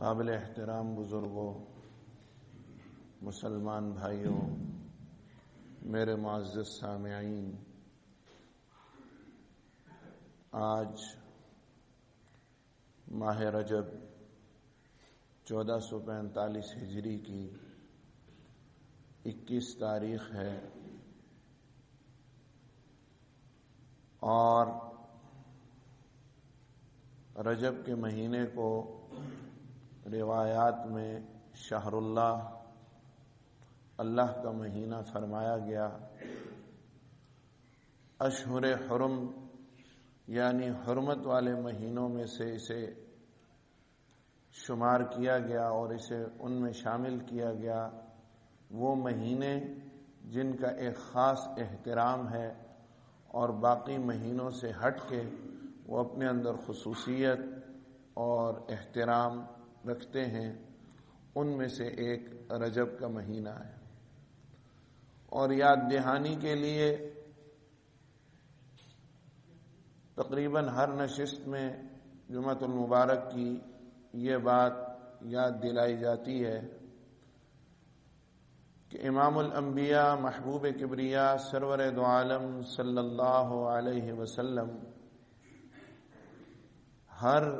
قابل احترام بزرگوں، مسلمان بھائیوں، میرے معزز سامعین، آج ماہ رجب 1445 ہجری کی 21 تاریخ ہے اور رجب کے مہینے کو روایات میں شہر اللہ کا مہینہ فرمایا گیا۔ اشہر حرم یعنی حرمت والے مہینوں میں سے اسے شمار کیا گیا اور اسے ان میں شامل کیا گیا، وہ مہینے جن کا ایک خاص احترام ہے اور باقی مہینوں سے ہٹ کے وہ اپنے اندر خصوصیت اور احترام رکھتے ہیں، ان میں سے ایک رجب کا مہینہ ہے۔ اور یاد دہانی کے لیے تقریباً ہر نشست میں جمعۃ المبارک کی یہ بات یاد دلائی جاتی ہے کہ امام الانبیاء محبوب کبریا سرور دو عالم صلی اللہ علیہ وسلم ہر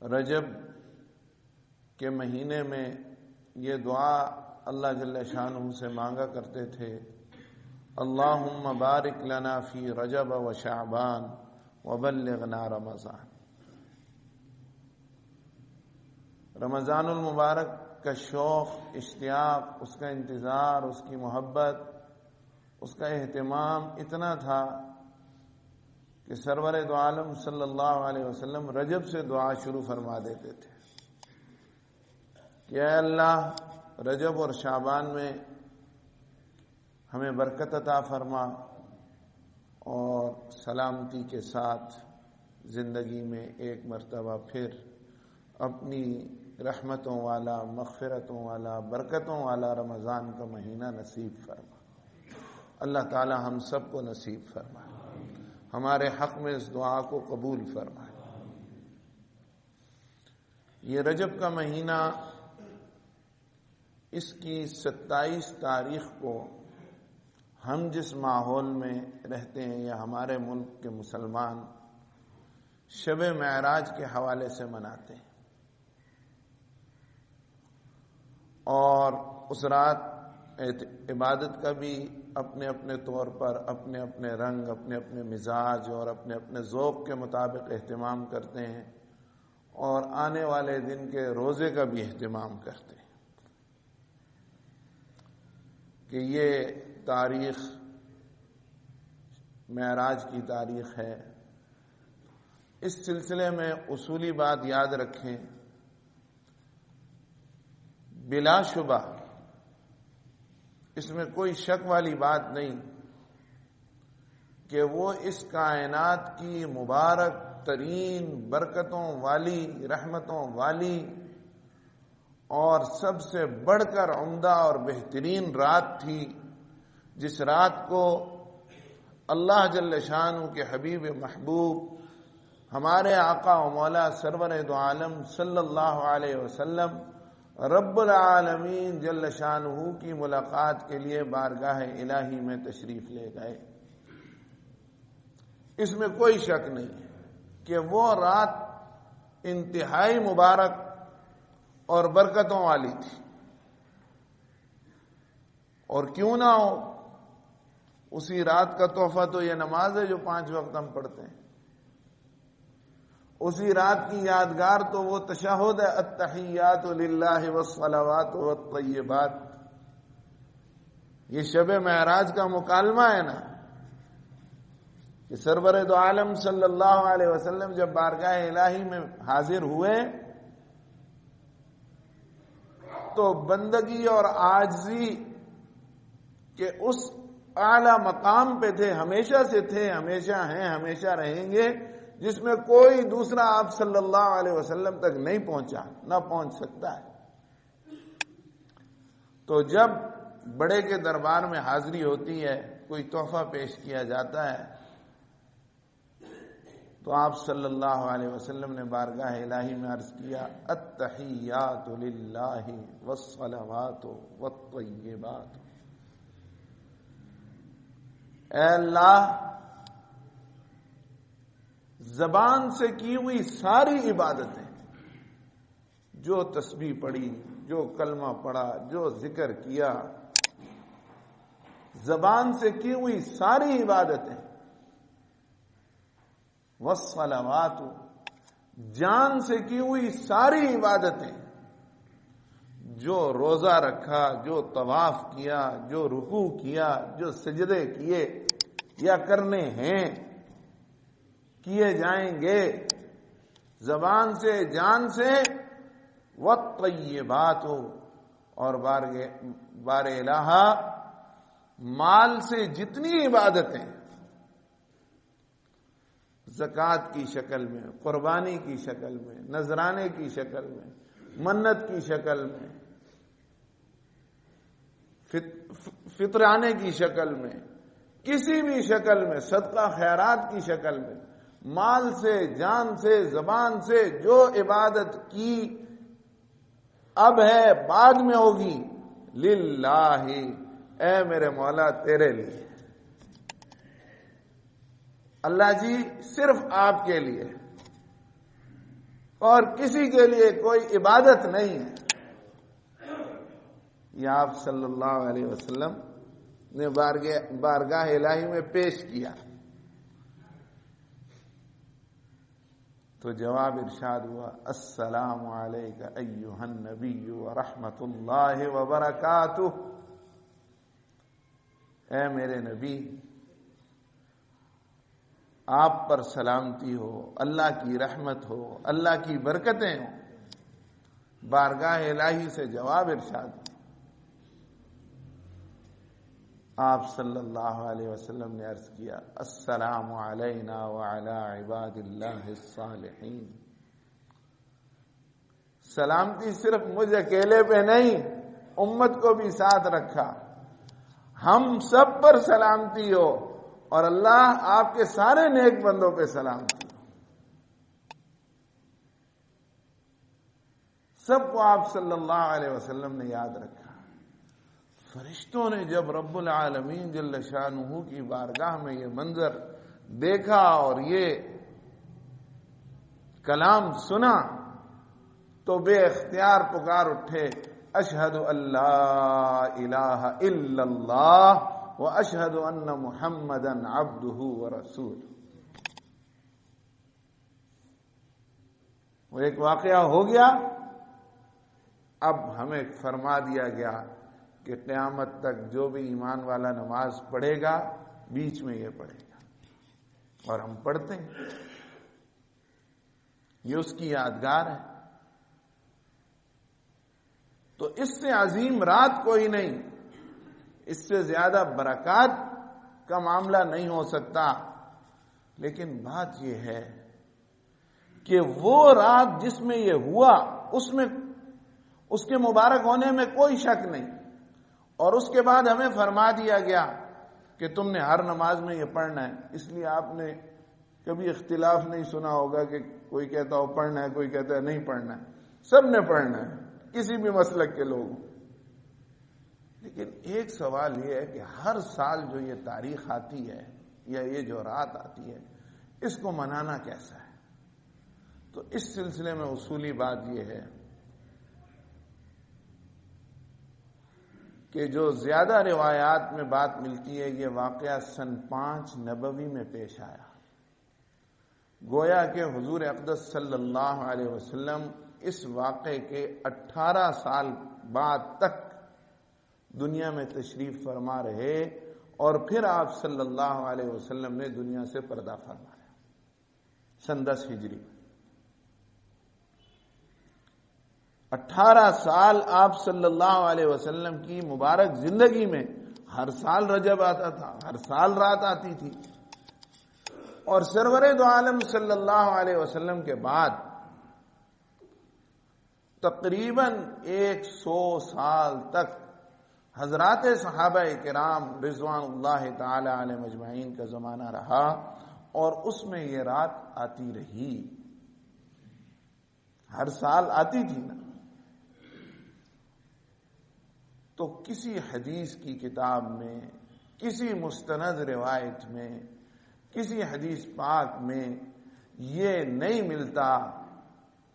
رجب کے مہینے میں یہ دعا اللہ جل شانہ سے مانگا کرتے تھے، اللہم بارک لنا فی رجب و شعبان وبلغنا رمضان۔ رمضان المبارک کا شوق، اشتیاق، اس کا انتظار، اس کی محبت، اس کا اہتمام اتنا تھا کہ سرور دو عالم صلی اللہ علیہ وسلم رجب سے دعا شروع فرما دیتے تھے کہ اے اللہ رجب اور شعبان میں ہمیں برکت عطا فرما اور سلامتی کے ساتھ زندگی میں ایک مرتبہ پھر اپنی رحمتوں والا، مغفرتوں والا، برکتوں والا رمضان کا مہینہ نصیب فرما۔ اللہ تعالی ہم سب کو نصیب فرما، ہمارے حق میں اس دعا کو قبول فرمائے۔ یہ رجب کا مہینہ، اس کی 27 تاریخ کو ہم جس ماحول میں رہتے ہیں یا ہمارے ملک کے مسلمان شب معراج کے حوالے سے مناتے ہیں، اور اس رات عبادت کا بھی اپنے اپنے طور پر اپنے اپنے رنگ، اپنے اپنے مزاج اور اپنے اپنے ذوق کے مطابق اہتمام کرتے ہیں، اور آنے والے دن کے روزے کا بھی اہتمام کرتے ہیں کہ یہ تاریخ معراج کی تاریخ ہے۔ اس سلسلے میں اصولی بات یاد رکھیں، بلا شبہ اس میں کوئی شک والی بات نہیں کہ وہ اس کائنات کی مبارک ترین برکتوں والی، رحمتوں والی اور سب سے بڑھ کر عمدہ اور بہترین رات تھی، جس رات کو اللہ جل شانہ کے حبیب محبوب ہمارے آقا و مولا سرور دو عالم صلی اللہ علیہ وسلم رب العالمین جل شانہ کی ملاقات کے لیے بارگاہ الہی میں تشریف لے گئے۔ اس میں کوئی شک نہیں کہ وہ رات انتہائی مبارک اور برکتوں والی تھی، اور کیوں نہ ہو، اسی رات کا تحفہ تو یہ نماز ہے جو 5 وقت ہم پڑھتے ہیں، اسی رات کی یادگار تو وہ تشہد ہے، التحیات للہ والصلوات والطیبات۔ یہ شب معراج کا مکالمہ ہے نا کہ سرور دو عالم صلی اللہ علیہ وسلم جب بارگاہ الہی میں حاضر ہوئے تو بندگی اور عاجزی کے اس اعلی مقام پہ تھے، ہمیشہ سے تھے، ہمیشہ ہیں، ہمیشہ رہیں گے، جس میں کوئی دوسرا آپ صلی اللہ علیہ وسلم تک نہیں پہنچا، نہ پہنچ سکتا ہے۔ تو جب بڑے کے دربار میں حاضری ہوتی ہے، کوئی تحفہ پیش کیا جاتا ہے، تو آپ صلی اللہ علیہ وسلم نے بارگاہ الہی میں عرض کیا التحیات للہ والصلوات والطیبات، اے اللہ زبان سے کی ہوئی ساری عبادتیں، جو تسبیح پڑھی، جو کلمہ پڑھا، جو ذکر کیا، زبان سے کی ہوئی ساری عبادتیں، والصلوات جان سے کی ہوئی ساری عبادتیں، جو روزہ رکھا، جو طواف کیا، جو رکوع کیا، جو سجدے کیے یا کرنے ہیں، کیے جائیں گے، زبان سے جان سے، والطیبات اور بار الہ مال سے جتنی عبادتیں، زکوٰۃ کی شکل میں، قربانی کی شکل میں، نذرانے کی شکل میں، منت کی شکل میں، فطرانے کی شکل میں، کسی بھی شکل میں، صدقہ خیرات کی شکل میں، مال سے، جان سے، زبان سے جو عبادت کی اب ہے، بعد میں ہوگی، للہ، اے میرے مولا تیرے لیے، اللہ جی صرف آپ کے لیے، اور کسی کے لیے کوئی عبادت نہیں ہے۔ یہ آپ صلی اللہ علیہ وسلم نے بارگاہ الہی میں پیش کیا، تو جواب ارشاد ہوا السلام علیک ایھا النبی ورحمۃ اللہ وبرکاتہ، اے میرے نبی آپ پر سلامتی ہو، اللہ کی رحمت ہو، اللہ کی برکتیں ہوں۔ بارگاہ الہی سے جواب ارشاد، آپ صلی اللہ علیہ وسلم نے عرض کیا السلام علینا وعلی عباد اللہ الصالحین، سلامتی صرف مجھ اکیلے پہ نہیں، امت کو بھی ساتھ رکھا، ہم سب پر سلامتی ہو، اور اللہ آپ کے سارے نیک بندوں پہ سلامتی ہو۔ سب کو آپ صلی اللہ علیہ وسلم نے یاد رکھا۔ فرشتوں نے جب رب العالمین جل شانہ کی بارگاہ میں یہ منظر دیکھا اور یہ کلام سنا تو بے اختیار پکار اٹھے اشہد اللہ الہ الا اللہ واشہد ان محمدا عبدہ ورسولہ۔ وہ ایک واقعہ ہو گیا، اب ہمیں فرما دیا گیا کہ قیامت تک جو بھی ایمان والا نماز پڑھے گا بیچ میں یہ پڑھے گا، اور ہم پڑھتے ہیں، یہ اس کی یادگار ہے۔ تو اس سے عظیم رات کوئی نہیں، اس سے زیادہ برکات کا معاملہ نہیں ہو سکتا، لیکن بات یہ ہے کہ وہ رات جس میں یہ ہوا اس کے مبارک ہونے میں کوئی شک نہیں، اور اس کے بعد ہمیں فرما دیا گیا کہ تم نے ہر نماز میں یہ پڑھنا ہے۔ اس لیے آپ نے کبھی اختلاف نہیں سنا ہوگا کہ کوئی کہتا ہو پڑھنا ہے، کوئی کہتا ہے نہیں پڑھنا ہے، سب نے پڑھنا ہے، کسی بھی مسلک کے لوگ۔ لیکن ایک سوال یہ ہے کہ ہر سال جو یہ تاریخ آتی ہے یا یہ جو رات آتی ہے، اس کو منانا کیسا ہے؟ تو اس سلسلے میں اصولی بات یہ ہے کہ جو زیادہ روایات میں بات ملتی ہے، یہ واقعہ سن 5 نبوی میں پیش آیا۔ گویا کہ حضور اقدس صلی اللہ علیہ وسلم اس واقعے کے 18 سال بعد تک دنیا میں تشریف فرما رہے، اور پھر آپ صلی اللہ علیہ وسلم نے دنیا سے پردہ فرمایا سن 10 ہجری۔ 18 سال آپ صلی اللہ علیہ وسلم کی مبارک زندگی میں ہر سال رجب آتا تھا، ہر سال رات آتی تھی، اور سرور دو عالم صلی اللہ علیہ وسلم کے بعد تقریباً 100 سال تک حضرات صحابہ کرام رضوان اللہ تعالی علیہ مجمعین کا زمانہ رہا، اور اس میں یہ رات آتی رہی، ہر سال آتی تھی نا۔ تو کسی حدیث کی کتاب میں، کسی مستند روایت میں، کسی حدیث پاک میں یہ نہیں ملتا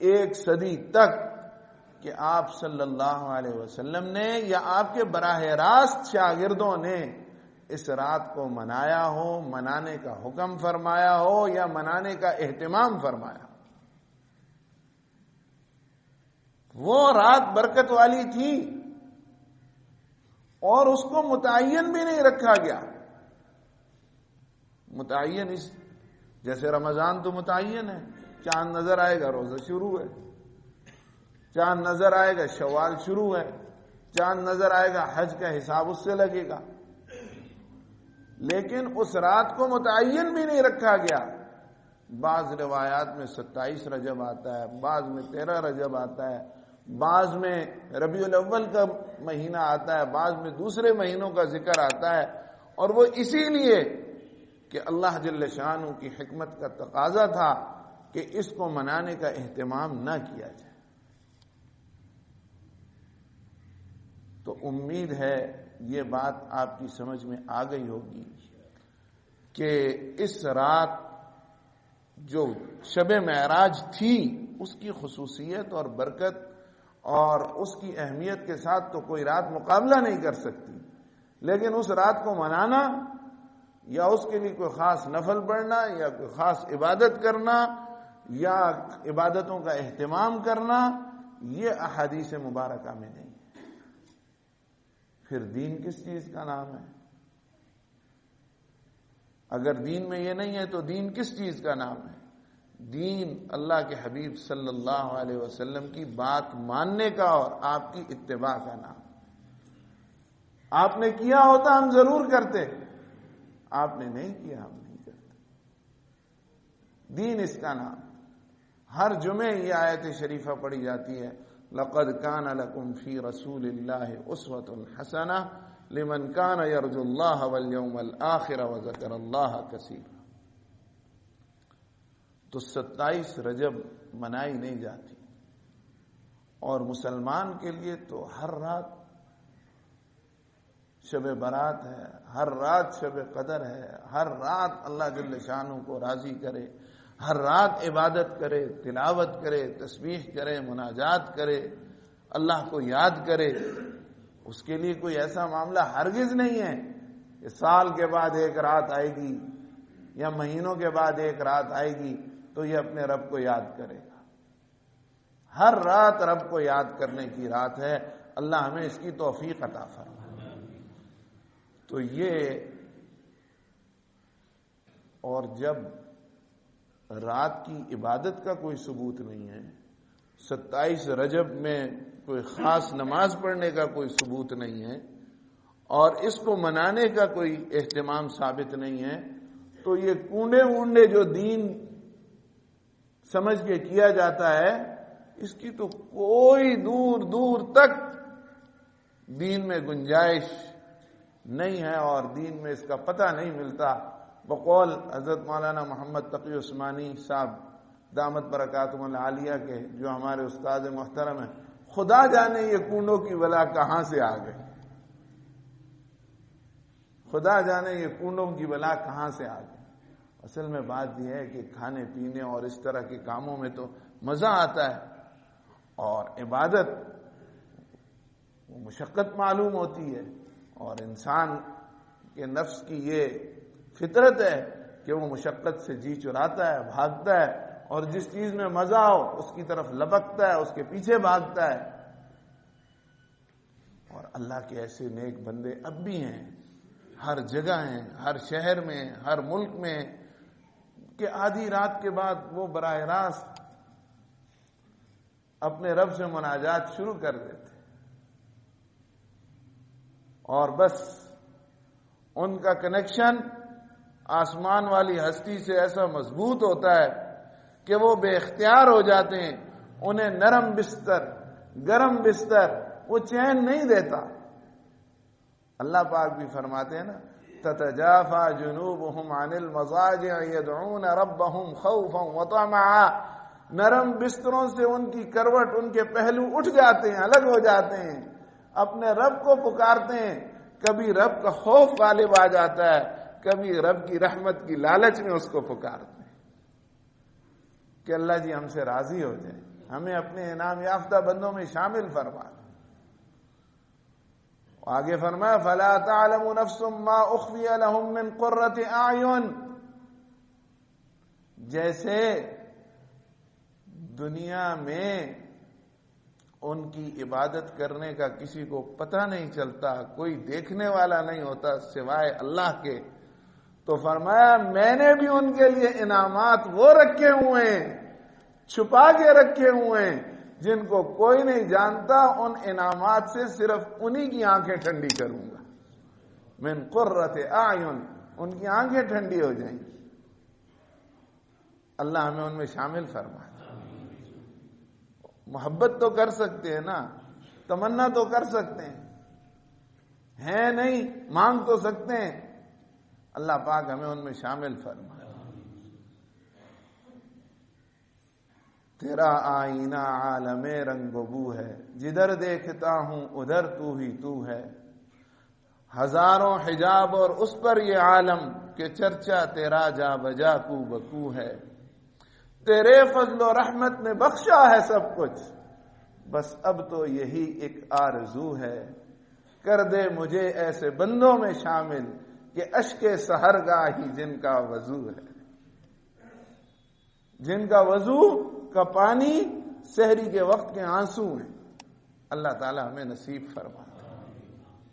1 صدی تک کہ آپ صلی اللہ علیہ وسلم نے یا آپ کے براہ راست شاگردوں نے اس رات کو منایا ہو، منانے کا حکم فرمایا ہو یا منانے کا اہتمام فرمایا۔ وہ رات برکت والی تھی اور اس کو متعین بھی نہیں رکھا گیا۔ متعین جیسے رمضان تو متعین ہے، چاند نظر آئے گا روزہ شروع ہے، چاند نظر آئے گا شوال شروع ہے، چاند نظر آئے گا حج کا حساب اس سے لگے گا۔ لیکن اس رات کو متعین بھی نہیں رکھا گیا۔ بعض روایات میں 27 رجب آتا ہے، بعض میں 13 رجب آتا ہے، بعض میں ربیع الاول کا مہینہ آتا ہے، بعض میں دوسرے مہینوں کا ذکر آتا ہے، اور وہ اسی لیے کہ اللہ جل شانہ کی حکمت کا تقاضا تھا کہ اس کو منانے کا اہتمام نہ کیا جائے۔ تو امید ہے یہ بات آپ کی سمجھ میں آ گئی ہوگی کہ اس رات جو شب معراج تھی اس کی خصوصیت اور برکت اور اس کی اہمیت کے ساتھ تو کوئی رات مقابلہ نہیں کر سکتی، لیکن اس رات کو منانا یا اس کے لیے کوئی خاص نفل پڑھنا یا کوئی خاص عبادت کرنا یا عبادتوں کا اہتمام کرنا یہ احادیث مبارکہ میں نہیں ہے۔ پھر دین کس چیز کا نام ہے؟ اگر دین میں یہ نہیں ہے تو دین کس چیز کا نام ہے؟ دین اللہ کے حبیب صلی اللہ علیہ وسلم کی بات ماننے کا اور آپ کی اتباع کا نام۔ آپ نے کیا ہوتا ہم ضرور کرتے، آپ نے نہیں کیا ہم نہیں کرتے۔ دین اس کا نام۔ ہر جمعے یہ آیت شریفہ پڑھی جاتی ہے، لقد كان لكم في رسول الله اسوة حسنة لمن كان يرجو الله واليوم الآخر وذكر الله كثيرا۔ تو 27 رجب منائی نہیں جاتی، اور مسلمان کے لیے تو ہر رات شب برات ہے، ہر رات شب قدر ہے، ہر رات اللہ جل شانہ کو راضی کرے، ہر رات عبادت کرے، تلاوت کرے، تسبیح کرے، مناجات کرے، اللہ کو یاد کرے۔ اس کے لیے کوئی ایسا معاملہ ہرگز نہیں ہے کہ سال کے بعد ایک رات آئے گی یا مہینوں کے بعد ایک رات آئے گی تو یہ اپنے رب کو یاد کرے گا۔ ہر رات رب کو یاد کرنے کی رات ہے۔ اللہ ہمیں اس کی توفیق عطا فرمائے۔ تو یہ، اور جب رات کی عبادت کا کوئی ثبوت نہیں ہے، 27 رجب میں کوئی خاص نماز پڑھنے کا کوئی ثبوت نہیں ہے، اور اس کو منانے کا کوئی اہتمام ثابت نہیں ہے، تو یہ کونڈے وونڈے جو دین سمجھ کے کیا جاتا ہے اس کی تو کوئی دور دور تک دین میں گنجائش نہیں ہے، اور دین میں اس کا پتہ نہیں ملتا۔ بقول حضرت مولانا محمد تقی عثمانی صاحب دامت برکاتہم العالیہ کے، جو ہمارے استاد محترم ہیں، خدا جانے یہ کنڈوں کی بلا کہاں سے آ گئی، خدا جانے یہ کنڈوں کی بلا کہاں سے آ گئی۔ اصل میں بات یہ ہے کہ کھانے پینے اور اس طرح کے کاموں میں تو مزہ آتا ہے، اور عبادت وہ مشقت معلوم ہوتی ہے، اور انسان کے نفس کی یہ فطرت ہے کہ وہ مشقت سے جی چراتا ہے، بھاگتا ہے، اور جس چیز میں مزہ ہو اس کی طرف لپکتا ہے، اس کے پیچھے بھاگتا ہے۔ اور اللہ کے ایسے نیک بندے اب بھی ہیں، ہر جگہ ہیں، ہر شہر میں، ہر ملک میں، کہ آدھی رات کے بعد وہ براہ راست اپنے رب سے مناجات شروع کر دیتے، اور بس ان کا کنیکشن آسمان والی ہستی سے ایسا مضبوط ہوتا ہے کہ وہ بے اختیار ہو جاتے ہیں، انہیں نرم بستر، گرم بستر وہ چین نہیں دیتا۔ اللہ پاک بھی فرماتے ہیں نا، تتجافى جنوبهم عن المضاجع يدعون ربهم خوفا وطمعا، نرم بستروں سے ان کی کروٹ، ان کے پہلو اٹھ جاتے ہیں، الگ ہو جاتے ہیں، اپنے رب کو پکارتے ہیں۔ کبھی رب کا خوف غالب آ جاتا ہے، کبھی رب کی رحمت کی لالچ میں اس کو پکارتے ہیں کہ اللہ جی ہم سے راضی ہو جائیں، ہمیں اپنے انعام یافتہ بندوں میں شامل فرما۔ آگے فرمایا فَلَا تَعْلَمُ نَفْسٌ مَّا أُخْفِيَ لَهُم مِّن قُرَّةِ أَعْيُنٍ، جیسے دنیا میں ان کی عبادت کرنے کا کسی کو پتہ نہیں چلتا، کوئی دیکھنے والا نہیں ہوتا سوائے اللہ کے، تو فرمایا میں نے بھی ان کے لیے انعامات وہ رکھے ہوئے ہیں، چھپا کے رکھے ہوئے ہیں، جن کو کوئی نہیں جانتا۔ ان انعامات سے صرف انہی کی آنکھیں ٹھنڈی کروں گا۔ من قرۃ اعین، ان کی آنکھیں ٹھنڈی ہو جائیں گی۔ اللہ ہمیں ان میں شامل فرمائے۔ محبت تو کر سکتے ہیں نا، تمنا تو کر سکتے ہیں نہیں، مانگ تو سکتے ہیں، اللہ پاک ہمیں ان میں شامل فرمائے۔ تیرا آئینہ عالم رنگ و بو ہے، جدھر دیکھتا ہوں ادھر تو ہی تو ہے، ہزاروں حجاب اور اس پر یہ عالم کہ چرچا تیرا جا بجا کو بکو ہے۔ تیرے فضل و رحمت نے بخشا ہے سب کچھ، بس اب تو یہی ایک آرزو ہے، کر دے مجھے ایسے بندوں میں شامل کہ اشک سحرگاہی جن کا وضو ہے، جن کا وضو کا پانی سحری کے وقت کے آنسو ہیں۔ اللہ تعالی ہمیں نصیب فرمائے۔